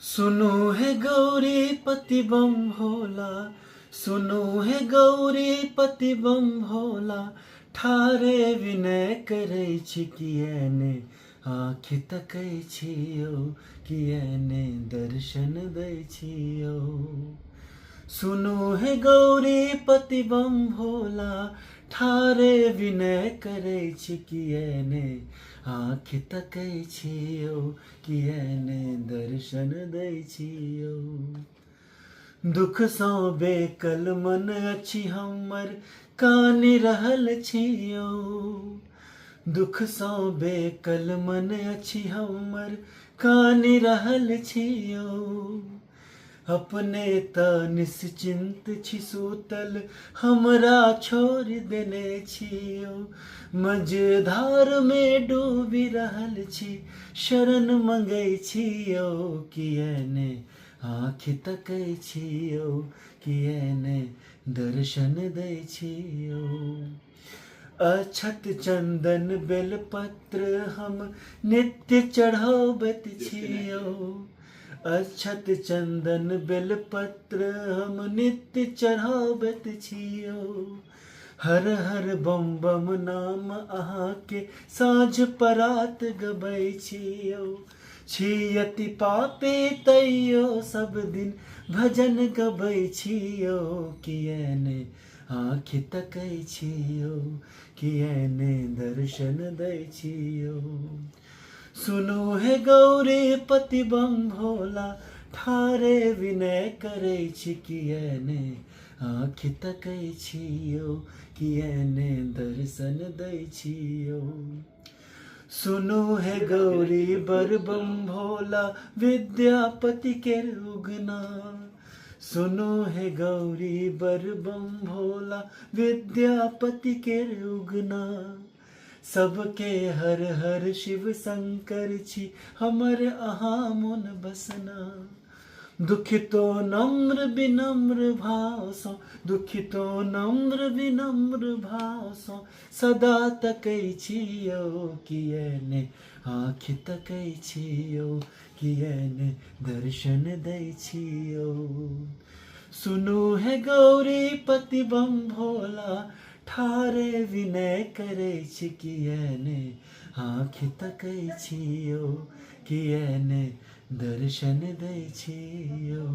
सुनो है गौरी पति बम भोला, सुनो है गौरी पति बम भोला, ठारे विनय करै छी किएने आँखि तकै छियौ, किएने दर्शन दै छियौ। सुनो है गौरी पति बम भोला, ठारे विनय करै छी किएने आँखि तकै छियौ, किएने दर्शन दै छियौ। दुख सँ बेकल मन अछि हमर, कानि रहल छियौ। दुख सँ बेकल मन अछि हमर, कानि रहल छियौ। अपने त निश्चिंत छी सूतल, हमरा छोड़ि देने छियौ। मझधार में डूबि रहल छी, शरण मंगै छियौ, किएने आँखि तकै छियौ, किएने दर्शन दै छियौ। अक्षत चंदन बेलपत्र हम नित्य चढ़ाबैत छियौ। अक्षत चंदन बेलपत्र हम नित्य चढ़ाबैत छियौ। हर हर बम बम नाम अहाँके साँझ परात गबै छियौ। छी अति पापी तैयो सब दिन भजन गबै छियौ, किएने आँखि तकै छियौ, किएने दर्शन दै छियौ। सुनो है गौरी पति बम भोला, ठारे विनय करै छी किएने आँखि तकै छियौ, किएने दर्शन दै छियौ। सुनो है गौरी बर बम भोला, विद्यापति केर उगना। सुनो है गौरी बर बम भोला, विद्यापति केर उगना। सबके हर हर शिव शंकर छी, हमर अहाँ मोन बसना। दुखितो नम्र विनम्र भाव सँ, दुखितो नम्र विनम्र भाव सँ सदा तकै छियौ, किएने आँखि तकै छियौ, किएने दर्शन दै छियौ। सुनो है गौरी पति बम भोला, ठारे विनय करै छी किएने आँखि तकै छियौ, किएने दर्शन दै छियौ।